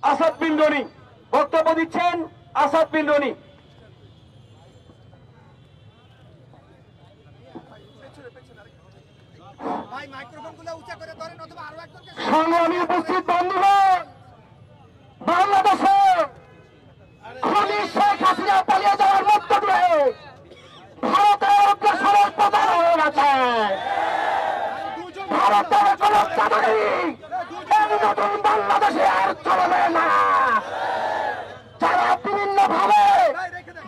আসাদ বিন রনি বক্তব্য দিচ্ছেন। আসাদ বিন রনি। সংগ্রামী উপস্থিত বন্ধুগণ, বাংলাদেশে খনি শেখ হাসিনা পালিয়ে যাওয়ার মধ্য দিয়ে ভারতের অগ্রসরের প্রধান হয়ে গেছে। ভারতের কোন চাঁদাগিরি এই নতুন বাংলাদেশে আর চলবে না। যারা বিভিন্ন ভাবে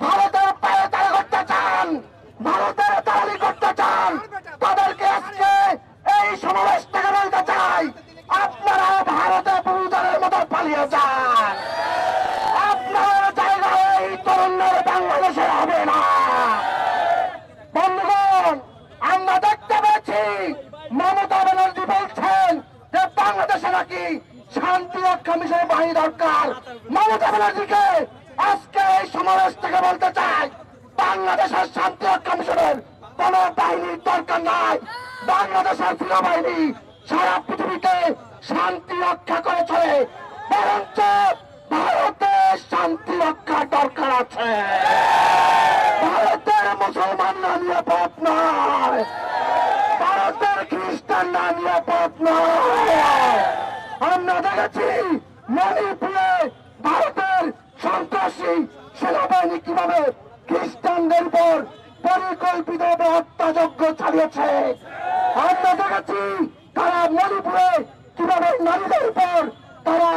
ভারতের পায়ে তারা করতে চান, ভারতের দালালি করতে চান, তাদেরকে আজকে এই সমাবেশ থেকে বলতে চাই, আপনারা ভারতে পুরুষের মতো পালিয়ে যান। আপনার জায়গায় এই তরুণের বাংলাদেশে হবে না। বন্ধুগণ, আমরা দেখতে পেয়েছি মমতা ব্যানার্জি বলছেন যে বাংলাদেশে নাকি শান্তি রক্ষা মিশনের বাহিনী দরকার। মমতা ব্যানার্জিকে আজকে এই সমাবেশ থেকে বলতে চাই, বাংলাদেশের শান্তি রক্ষা মিশনের কোন বাহিনীর দরকার নাই। বাংলাদেশের সেনাবাহিনী সারা পৃথিবীতে শান্তি রক্ষা করেছে, বরঞ্চ ভারতের শান্তি রক্ষার দরকার আছে। ভারতের মুসলমানরা নিরাপদ নয়, ভারতের খ্রিস্টানরা নিরাপদ নয়। আমরা দেখেছি মণিপুরে ভারতের সন্ত্রাসী সেনাবাহিনী কিভাবে খ্রিস্টানদের উপর পরিকল্পিত হত্যাযজ্ঞ চালিয়েছে। আমরা দেখেছি তারা মণিপুরে কিভাবে নারীদের উপর তারা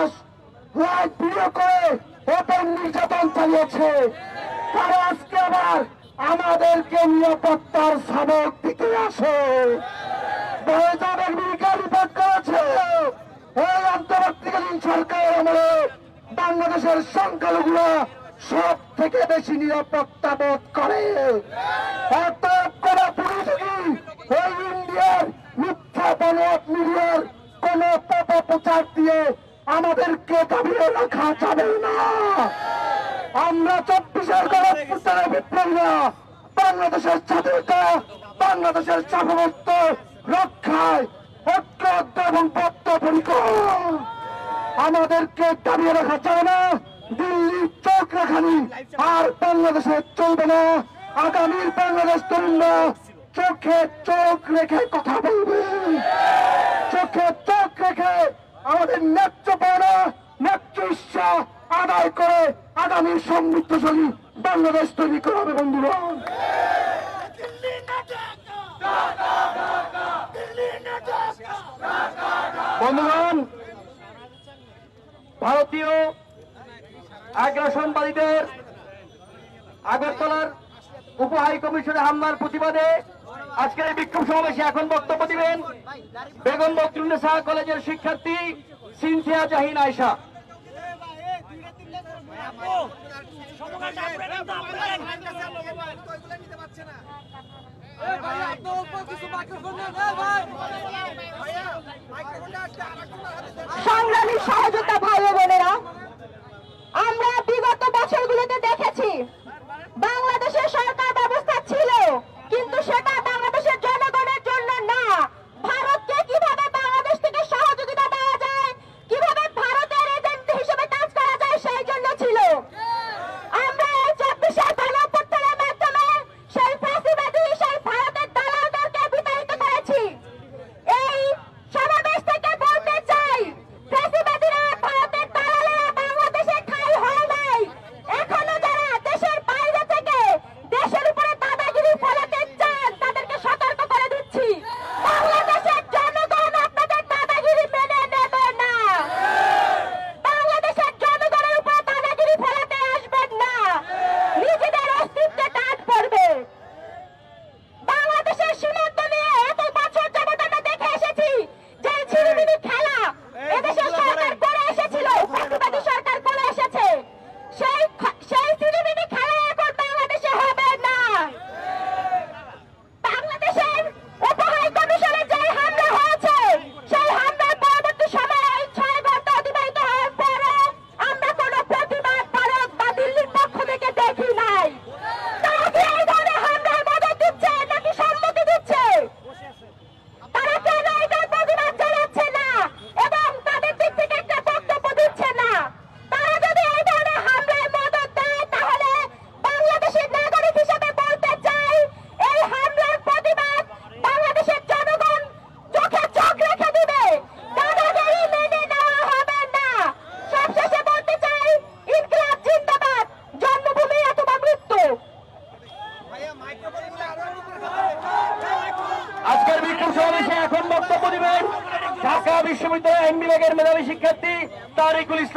লাইভ ভিডিও করে ওপেন নির্যাতন চালিয়েছে। তারা আজকে আবার আমাদেরকে নিরাপত্তার সবক দিতে আসে। রিপোর্ট করেছে এই অন্তর্বর্তীকালীন সরকারের আমলে বাংলাদেশের সংখ্যালঘুরা সব থেকে বেশি নিরাপত্তা বোধ করে। অর্থাৎ কোন পুলিশি ওই ইন্ডিয়ার মিথ্যা বলদ মিডিয়ার কোন প্রচার দিয়ে আমাদেরকে দাবিয়ে রাখা যাবে না। আমরা 24-এর গণঅভ্যুত্থানের বিপ্লবীরা বাংলাদেশের স্বাধীনতা, বাংলাদেশের সার্বভৌমত্ব রক্ষায় ঐক্যবদ্ধ এবং বদ্ধপরিকর। আমাদেরকে দাবিয়ে রাখা যাবে না। দিল্লি চোখ রাখানি আর বাংলাদেশে চলবে না। আগামীর বাংলাদেশ তরুণরা চোখে চোখ রেখে কথা বলবে, চোখে চোখ রেখে আমাদের ন্যায্য পাওনা, ন্যায্য ইচ্ছা আদায় করে আগামী সমৃদ্ধশালী বাংলাদেশ তৈরি করা হবে। বন্ধুগণ, বন্ধুগণ, ভারতীয় আগ্রাসনবাদীদের আগরতলার উপ হাই কমিশনে হামলার প্রতিবাদে আজকের এই বিক্ষোভ সমাবেশে এখন বক্তব্য দিবেন বেগম বদরুন্নেসা কলেজের শিক্ষার্থী সিনথিয়া জাহিন আয়েশা। সংগ্রামী সহযোগিতা ভাই ও বোনেরা, আমরা বিগত বছরগুলোতে দেখেছি বাংলাদেশের সরকার ব্যবস্থা ছিল, কিন্তু সেটা বাংলাদেশের জনগণের জন্য না। ভারতকে কিভাবে বাংলাদেশ থেকে সহযোগিতা দেওয়া যায়, কিভাবে ভারতের এজেন্ট হিসেবে কাজ করা যায়, সেই জন্য ছিল। আমরা এই 24-এর গণঅভ্যুত্থানের মাধ্যমে সেই ফ্যাসিবাদী, সেই ভারতের দালালদেরকে বিতাড়িত করেছি। এই সমাবেশ থেকে বলতে চাই, ফ্যাসিবাদীরা ভারতের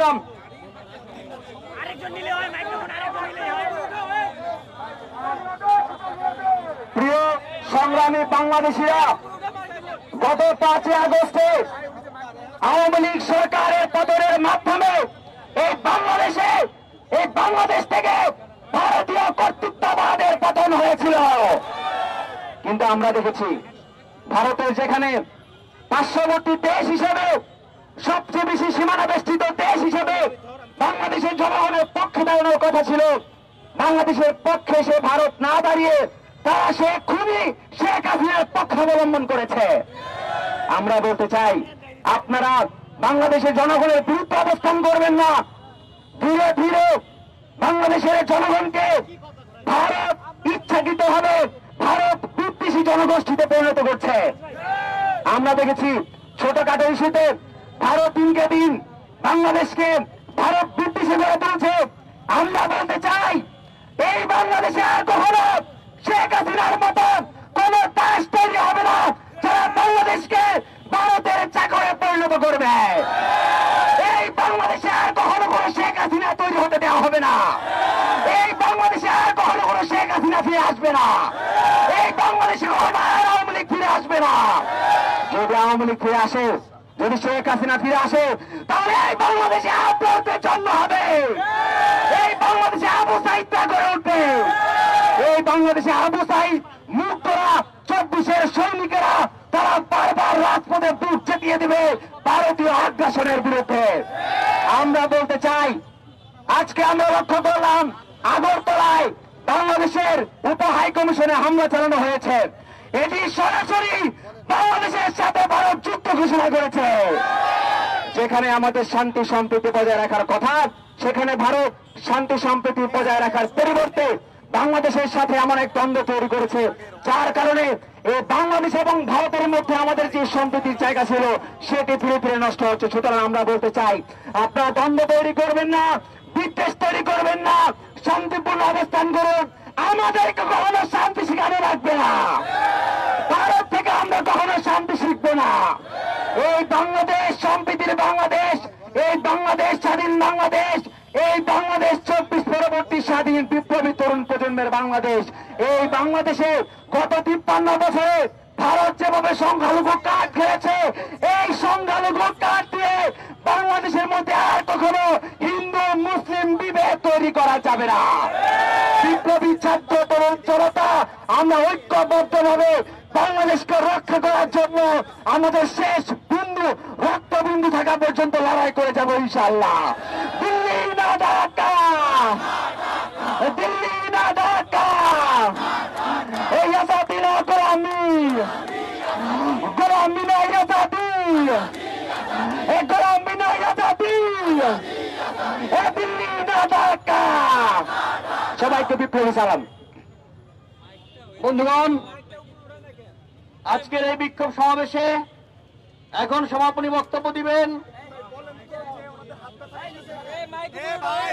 ইসলাম। প্রিয় সংগ্রামী বাংলাদেশিরা, গত 5 আগস্টে আওয়ামী লীগ সরকারের পতনের মাধ্যমে এই বাংলাদেশ থেকে ভারতীয় কর্তৃত্ববাদের পতন হয়েছিল। কিন্তু আমরা দেখেছি ভারতের যেখানে পার্শ্ববর্তী দেশ হিসেবে সবচেয়ে বেশি সীমানা বেষ্টিত দেশ হিসেবে বাংলাদেশের জনগণের পক্ষে দাঁড়ানোর কথা ছিল, বাংলাদেশের পক্ষে সে ভারত না দাঁড়িয়ে তারা সে খুবই শেখ হাসিনার পক্ষ অবলম্বন করেছে। আমরা বলতে চাই, আপনারা বাংলাদেশের জনগণের বিরুদ্ধে অবস্থান করবেন না। ধীরে ধীরে বাংলাদেশের জনগণকে ভারত ইচ্ছাকৃতভাবে ভারত বিদ্বেষী জনগোষ্ঠীতে পরিণত করছে। আমরা দেখেছি ছোটখাটো ইস্যুতে ভারত দিনকে দিন বাংলাদেশকে ভারত বিদ্বেষী করে তুলছে। আমরা বলতে চাই, এই বাংলাদেশে আর কখনো শেখ হাসিনার মতো কোন দাস তৈরি হবে না যারা বাংলাদেশকে ভারতের চাকরে পরিণত করবে। এই বাংলাদেশে আর কখনো কোনো শেখ হাসিনা তৈরি হতে দেওয়া হবে না। এই বাংলাদেশে আর কখনো কোনো শেখ হাসিনা ফিরে আসবে না। এই বাংলাদেশে কখনো আর আওয়ামী লীগ ফিরে আসবে না। যদি আওয়ামী লীগ ফিরে আসে, যদি শেখ হাসিনা ফিরে আসে, তাহলে এই বাংলাদেশে আপনাদের জন্ম হবে। এই বাংলাদেশে আবু সাইদ গড়ে উঠবে। এই বাংলাদেশে আবু সাইদ মুক্তরা 24-এর সৈনিকেরা তারা বারবার রাজপথে বুক চেতিয়ে দিবে ভারতীয় আগ্রাসনের বিরুদ্ধে। আমরা বলতে চাই, আজকে আমরা লক্ষ্য করলাম আগরতলায় বাংলাদেশের উপ হাই কমিশনে হামলা চালানো হয়েছে। এটি সরাসরি বাংলাদেশের সাথে ভারত যুদ্ধ ঘোষণা করেছে। যেখানে আমাদের শান্তি সম্প্রীতি বজায় রাখার কথা, সেখানে ভারত শান্তি সম্প্রীতি বজায় রাখার পরিবর্তে বাংলাদেশের সাথে এমন এক দ্বন্দ্ব তৈরি করেছে, যার কারণে এই বাংলাদেশ এবং ভারতের মধ্যে আমাদের যে সম্প্রীতির জায়গা ছিল সেটি ধীরে ধীরে নষ্ট হচ্ছে। সুতরাং আমরা বলতে চাই, আপনারা দ্বন্দ্ব তৈরি করবেন না, বিদ্বেষ তৈরি করবেন না, শান্তিপূর্ণ অবস্থান করুন। আমাদেরকে কখনো শান্তি শিখানো রাখবে না। ভারত থেকে আমরা কখনো শান্তি শিখবো না। এই বাংলাদেশ সম্প্রীতির বাংলাদেশ, এই বাংলাদেশ স্বাধীন বাংলাদেশ, এই বাংলাদেশ 24 পরবর্তী স্বাধীন বিপ্লবী তরুণ প্রজন্মের বাংলাদেশ। এই বাংলাদেশে গত 53 বছরে ভারত যেভাবে সংখ্যালঘু কার্ড খেলেছে, এই সংখ্যালঘু কার্ড দিয়ে বাংলাদেশের মধ্যে আর কখনো হিন্দু মুসলিম বিভেদ তৈরি করা যাবে না। বিপ্লবী ছাত্র তরুণ জনতা আমরা ঐক্যবদ্ধভাবে বাংলাদেশকে রক্ষা করার জন্য আমাদের শেষ বিন্দু রক্তবিন্দু থাকা পর্যন্ত লড়াই করে যাব ইনশাআল্লাহ। দিল্লি না ঢাকা, দিল্লি না ঢাকা, এই আজাদি না গোলামি, গোলামি না আজাদি, এই গোলামি না আজাদি, এই দিল্লি না ঢাকা। সবাইকে বিপ্লবী সালাম। বন্ধুগণ, আজকের এই বিক্ষোভ সমাবেশে এখন সমাপনী বক্তব্য দিবেন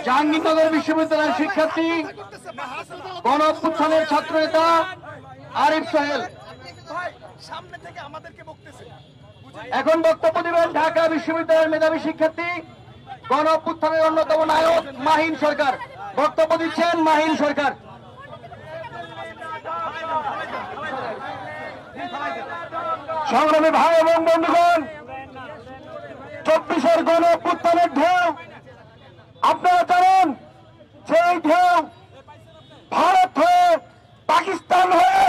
জাহাঙ্গীরনগর বিশ্ববিদ্যালয়ের শিক্ষার্থী, গণ অভ্যুত্থানের ছাত্রনেতা আরিফ সোহেল। এখন বক্তব্য দিবেন ঢাকা বিশ্ববিদ্যালয়ের মেধাবী শিক্ষার্থী, গণ অভ্যুত্থানের অন্যতম নায়ক মাহিন সরকার। বক্তব্য দিচ্ছেন মাহিন সরকার। সংগ্রামী ভাই এবং বন্ধুগণ, 24-এর গণ অভ্যুত্থানের ঢেউ আপনারা জানেন, সেই ঢেউ ভারত হয়ে, পাকিস্তান হয়ে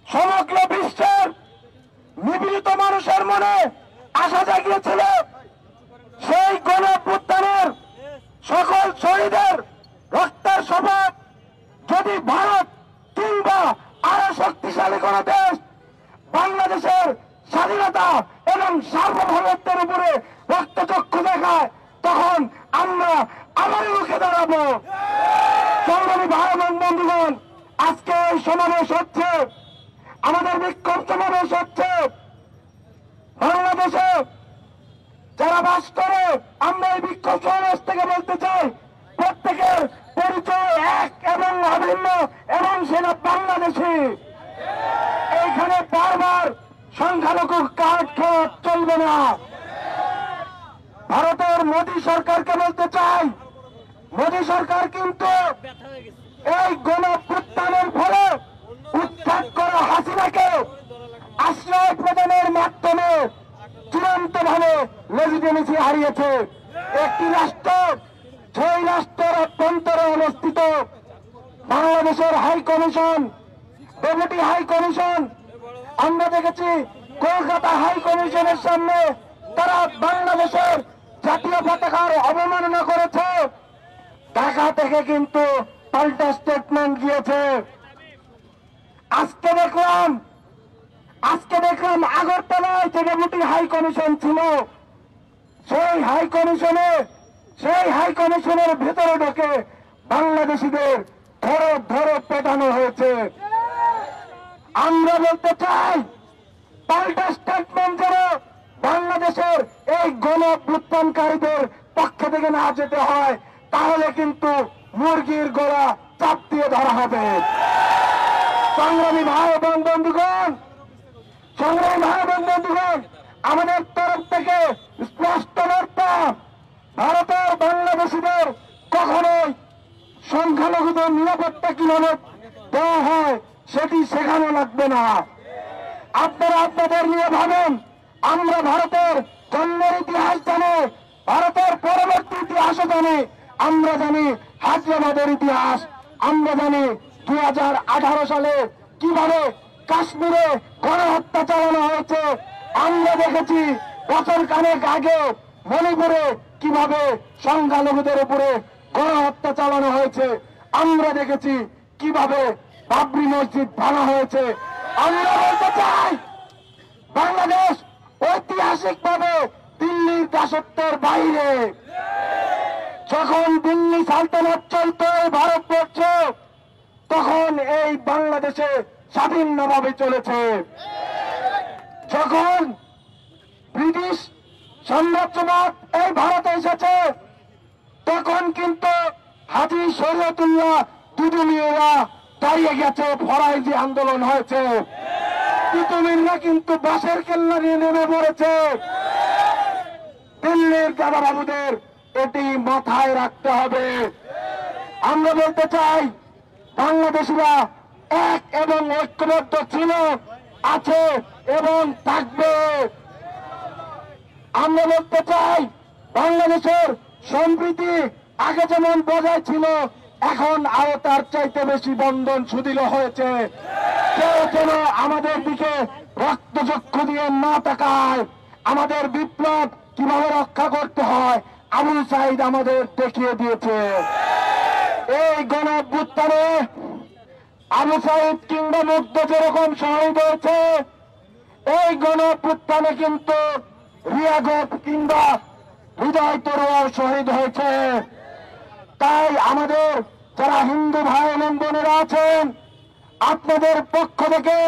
সমগ্র বিশ্বের নিপীড়িত মানুষের মনে আশা জাগিয়েছিল। সেই গণ অভ্যুত্থানের সকল শহীদের রক্তের শপথ যদি ভারত কিংবা আরো শক্তিশালী কোন দেশ বাংলাদেশের স্বাধীনতা এবং সার্বভৌমত্বের উপরে রক্তচক্ষু দেখায়, তখন আমরা আমার মুখে দাঁড়াবো। সংগ্রামী ভাই এবং বন্ধুগণ, আজকে এই সমাবেশ হচ্ছে, আমাদের বিক্ষোভ সমাবেশ হচ্ছে বাংলাদেশে যারা বাস করে। আমরা এই বিক্ষোভ সমাবেশ থেকে বলতে চাই, প্রত্যেকের পরিচয় এক এবং অভিন্ন, এবং সেটা বাংলাদেশি। এইখানে বারবার সংখ্যালঘু কার্ড খাওয়া চলবে না। ভারতের মোদী সরকারকে বলতে চাই, মোদী সরকার কিন্তু এই গণপ্রত্যানের ফলে উৎখাত করা হাসিনাকে আশ্রয় প্রদানের মাধ্যমে চূড়ান্ত ভাবে লেজিটিমেসি হারিয়েছে। একটি রাষ্ট্র, সেই রাষ্ট্রের অভ্যন্তরে অবস্থিত বাংলাদেশের high commission, deputy high commission, আমরা দেখেছি কলকাতা হাই কমিশনের সামনে তারা বাংলাদেশের জাতীয় পতাকার অবমাননা করেছে। ঢাকা থেকে কিন্তু পাল্টা স্টেটমেন্ট দিয়েছে। আজকে দেখলাম আগরতলায় যে ডেপুটি হাই কমিশন ছিল, সেই হাই কমিশনের ভেতরে ঢোকে বাংলাদেশিদের ধরে পেটানো হয়েছে। আমরা বলতে চাই, পাল্টা স্টেটমেন্ট যেন বাংলাদেশের এই গণঅভ্যুত্থানকারীদের পক্ষ থেকে না যেতে হয়, তাহলে কিন্তু মুরগির গলা চাপ দিয়ে ধরা হবে। সংগ্রামী ভাই এবং বন্ধুগণ, আমাদের তরফ থেকে স্পষ্ট বার্তা, ভারতের বাংলাদেশিদের কখনোই সংখ্যালঘুদের নিরাপত্তা কিভাবে দেওয়া হয় সেটি শেখানো লাগবে না। আপনারা আপনাদের নিয়ে ভাবেন। আমরা ভারতের জন্মের ইতিহাস জানি, ভারতের পরবর্তী ইতিহাসও জানি। আমরা জানি হায়দ্রাবাদের ইতিহাস, আমরা জানি 2018 সালে কিভাবে কাশ্মীরে গণহত্যা চালানো হয়েছে। আমরা দেখেছি বছর খানেক আগে মণিপুরে কিভাবে সংখ্যালঘুদের উপরে গণহত্যা চালানো হয়েছে। আমরা দেখেছি কিভাবে বাবরি মসজিদ ভাঙা হয়েছে। আমরা বলতে চাই, বাংলাদেশ ঐতিহাসিকভাবে দিল্লির দাসত্বের বাইরে। যখন দিল্লি সালতানাত চলত ভারতবর্ষে, তখন এই বাংলাদেশে স্বাধীনভাবে চলেছে। যখন ব্রিটিশ সাম্রাজ্যবাদ এই ভারতে এসেছে, তখন কিন্তু হাজী শরীয়তুল্লাহ দুদুমিয়া দাঁড়িয়ে গেছে, ফরাইজি আন্দোলন হয়েছে। তিতুমিররা কিন্তু বাঁশের কেল্লা নিয়ে নেমে পড়েছে। দিল্লির দাদাবাবুদের এটি মাথায় রাখতে হবে। আমরা বলতে চাই, বাংলাদেশিরা এক এবং ঐক্যবদ্ধ ছিল, আছে এবং থাকবে। আমরা বলতে চাই, বাংলাদেশের সম্প্রীতি আগে যেমন বজায় ছিল, এখন আরো তার চাইতে বেশি বন্ধন সুদৃঢ় হয়েছে। কেউ যেন আমাদের দিকে রক্তচক্ষু দিয়ে না তাকায়। আমাদের বিপ্লব কিভাবে রক্ষা করতে হয় আবুল সাইদ আমাদের দেখিয়ে দিয়েছে। এই গণঅভ্যুত্থানে আবু সাইদ কিংবা মুগ্ধ যেরকম শহীদ হয়েছে, এই গণঅভ্যুত্থানে কিন্তু রিয়াগত কিংবা হৃদয় তরুয়ার শহীদ হয়েছে। তাই আমাদের যারা হিন্দু ভাই এবং বোনেরা আছেন, আপনাদের পক্ষ থেকে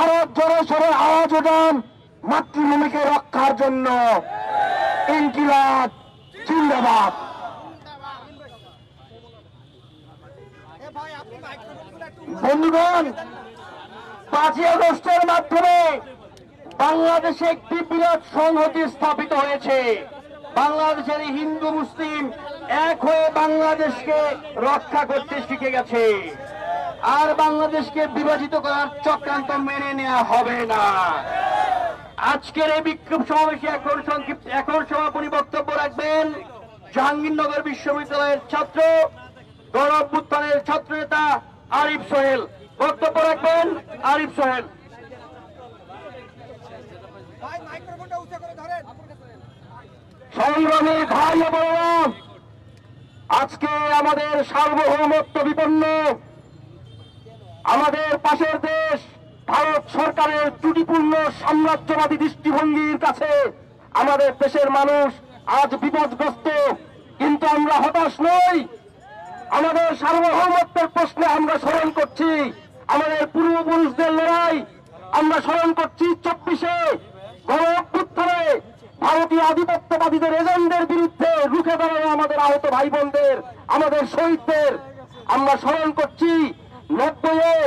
আরো জোরে সোরে আওয়াজ উঠান মাতৃভূমিকে রক্ষার জন্য। ইনকিলাব জিন্দাবাদ। বন্ধুগণ, 5ই আগস্টের মাধ্যমে বাংলাদেশে একটি বিরাট সংহতি স্থাপিত হয়েছে। বাংলাদেশের হিন্দু মুসলিম এক হয়ে বাংলাদেশকে রক্ষা করতে শিখে গেছে। আর বাংলাদেশকে বিভাজিত করার চক্রান্ত মেনে নেওয়া হবে না। আজকের এই বিক্ষোভ সমাবেশে এখন সমাপনী বক্তব্য রাখবেন জাহাঙ্গীরনগর বিশ্ববিদ্যালয়ের ছাত্র, গণঅভ্যুত্থানের ছাত্রনেতা আরিফ সোহেল। বক্তব্য রাখবেন আরিফ সোহেল। সংগ্রামী ভাই বোনেরা, আজকে আমাদের সার্বভৌমত্ব বিপন্ন, আমাদের পাশের দেশ ভারত সরকারের ত্রুটিপূর্ণ সাম্রাজ্যবাদী দৃষ্টিভঙ্গির কাছে আমাদের দেশের মানুষ আজ বিপদগ্রস্ত। কিন্তু আমরা হতাশ নই। আমাদের সার্বভৌমত্বের প্রশ্নে আমরা স্মরণ করছি আমাদের পূর্বপুরুষদের লড়াই। আমরা স্মরণ করছি 24-এ গণঅভ্যুত্থানে ভারতীয় আধিপত্যবাদীদের এজেন্টদের বিরুদ্ধে রুখে দাঁড়ানো আমাদের আহত ভাই বোনদের, আমাদের শহীদদের। আমরা স্মরণ করছি 90-এ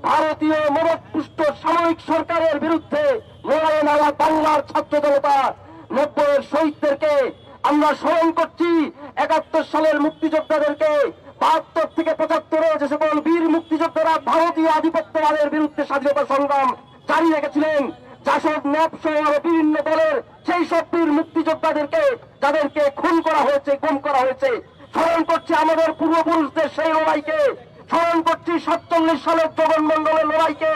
ভারতীয় মদতপুষ্ট সামরিক সরকারের বিরুদ্ধে লড়াইয়ে নামা বাংলার ছাত্র জনতা 90-এর শহীদদেরকে আমরা স্মরণ করছি 71 সালের মুক্তিযোদ্ধাদেরকে, 72 থেকে 75-এ যে সকল বীর মুক্তিযোদ্ধারা ভারতীয় আধিপত্যবাদের বিরুদ্ধে স্বাধীনতা সংগ্রাম জারি রেখেছিলেন, জাসদ ন্যাপসহ আরো বিভিন্ন দলের সেই সব বীর মুক্তিযোদ্ধাদেরকে, যাদেরকে খুন করা হয়েছে, গুম করা হয়েছে। স্মরণ করছি আমাদের পূর্বপুরুষদের সেই লড়াইকে, স্মরণ করছি 47 সালের জগন্মন্ডলের লড়াইকে,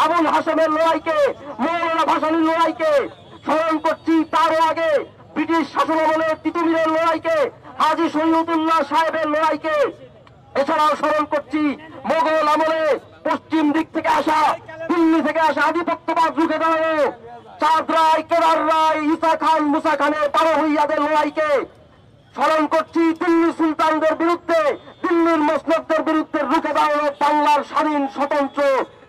আবুল হাসেমের লড়াইকে, মৌলানা ভাসানীর লড়াইকে। স্মরণ করছি তারও আগে ব্রিটিশ শাসনামলে তিতুমিরের লড়াইকে, হাজী শহীদুল্লাহ সাহেবের লড়াইকে। এছাড়াও স্মরণ করছি মোগল আমলে পশ্চিম দিক থেকে আসা, দিল্লি থেকে আসা আধিপত্যবাদ রুখে দাঁড়ানো চাঁদ রায়, কেদার রায়, ঈসা খান, মুসা খানের পারহইয়াদের লড়াইকে। স্মরণ করছি দিল্লি সুলতানদের বিরুদ্ধে, দিল্লির মসনদদের বিরুদ্ধে রুখে দাঁড়ানো বাংলার স্বাধীন স্বতন্ত্র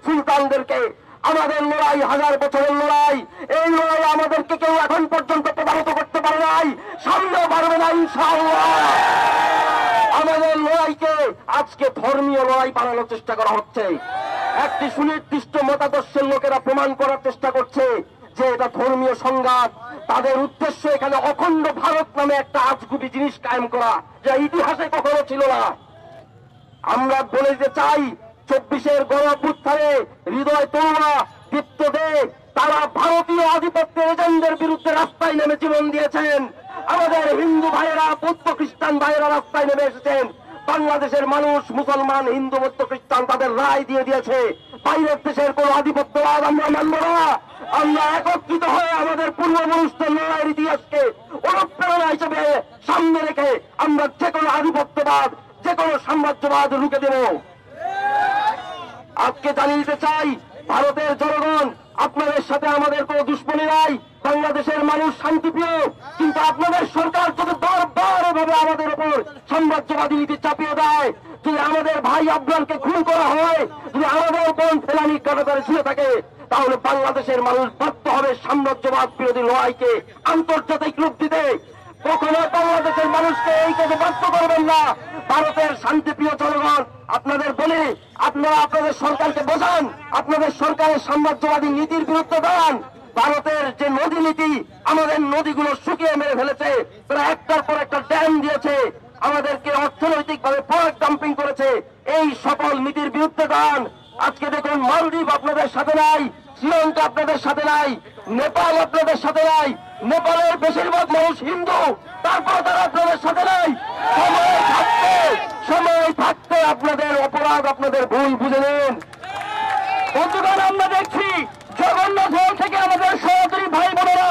সুলতানদেরকে। আমাদের লড়াই 1000 বছরের লড়াই। এই লড়াই আমাদেরকে কেউ এখন পর্যন্ত প্রভাবিত করতে পারে নাই, সামনেও পারবে না ইনশাআল্লাহ। আমাদের লড়াইকে আজকে ধর্মীয় লড়াই বানানোর চেষ্টা করা হচ্ছে। একটি সুনির্দিষ্ট মতাদর্শের লোকেরা প্রমাণ করার চেষ্টা করছে যে এটা ধর্মীয় সংঘাত। তাদের উদ্দেশ্য এখানে অখণ্ড ভারত নামে একটা আজগুবি জিনিস কায়েম করা, যা ইতিহাসে কখনো ছিল না। আমরা বলে দিতে চাই, 24-এর গণঅভ্যুত্থানে হৃদয় তরুণা, দীপ্ত দে, তারা ভারতীয় আধিপত্যের এজেন্টদের বিরুদ্ধে রাস্তায় নেমে জীবন দিয়েছেন। আমাদের হিন্দু ভাইয়েরা, বৌদ্ধ খ্রিস্টান ভাইয়েরা রাস্তায় নেমে এসেছেন। বাংলাদেশের মানুষ, মুসলমান, হিন্দু, বৌদ্ধ খ্রিস্টান তাদের রায় দিয়ে দিয়েছে, বাইরের দেশের কোন আধিপত্যবাদ আমরা মানব না। আমরা একত্রিত হয়ে আমাদের পূর্বপুরুষদের লড়াইয়ের ইতিহাসকে অনুপ্রেরণা হিসেবে সামনে রেখে আমরা যে কোনো আধিপত্যবাদ, যে কোনো সাম্রাজ্যবাদ রুখে দেব। আজকে জানিয়ে দিতে চাই, ভারতের জনগণ, আপনাদের সাথে আমাদের কোনো দুশ্মনী নাই। বাংলাদেশের মানুষ শান্তিপ্রিয়, কিন্তু আপনাদের সরকার যদি বারবার এভাবে আমাদের উপর সাম্রাজ্যবাদী নীতি চাপিয়ে দেয়, যদি আমাদের ভাই আফগানকে খুন করা হয়, যদি আমাদের বোন ফেলানি কাটাতারে ঝুলে থাকে, তাহলে বাংলাদেশের মানুষ বাধ্য হবে সাম্রাজ্যবাদ বিরোধী লড়াইকে আন্তর্জাতিক রূপ দিতে। কখনো বাংলাদেশের মানুষকে এই কাজে বাধ্য করবেন না। ভারতের শান্তিপ্রিয় জনগণ, আপনাদের বলি, আপনারা আপনাদের সরকারকে বোঝান, আপনাদের সরকারের সাম্রাজ্যবাদী নীতির বিরুদ্ধে দাঁড়ান। ভারতের যে নদী নীতি, আমাদের নদীগুলো শুকিয়ে মেরে ফেলেছে, তারা একটার পর একটা ড্যাম দিয়েছে, আমাদেরকে অর্থনৈতিকভাবে প্রোডাক্ট ডাম্পিং করেছে। এই সকল নীতির বিরুদ্ধে দাঁড়ান। আজকে দেখুন, মালদ্বীপ আপনাদের সাথে নাই, শ্রীলঙ্কা আপনাদের সাথে নাই, নেপাল আপনাদের সাথে নাই। নেপালের বেশিরভাগ মানুষ হিন্দু, তারপর তারা আপনাদের সাথে নাই। সময় থাকতে আপনাদের অপরাধ, আপনাদের ভুল বুঝে নিন। বন্ধুগণ, আমরা দেখছি জগন্নাথ হল থেকে আমাদের সহোদরী ভাই বোনেরা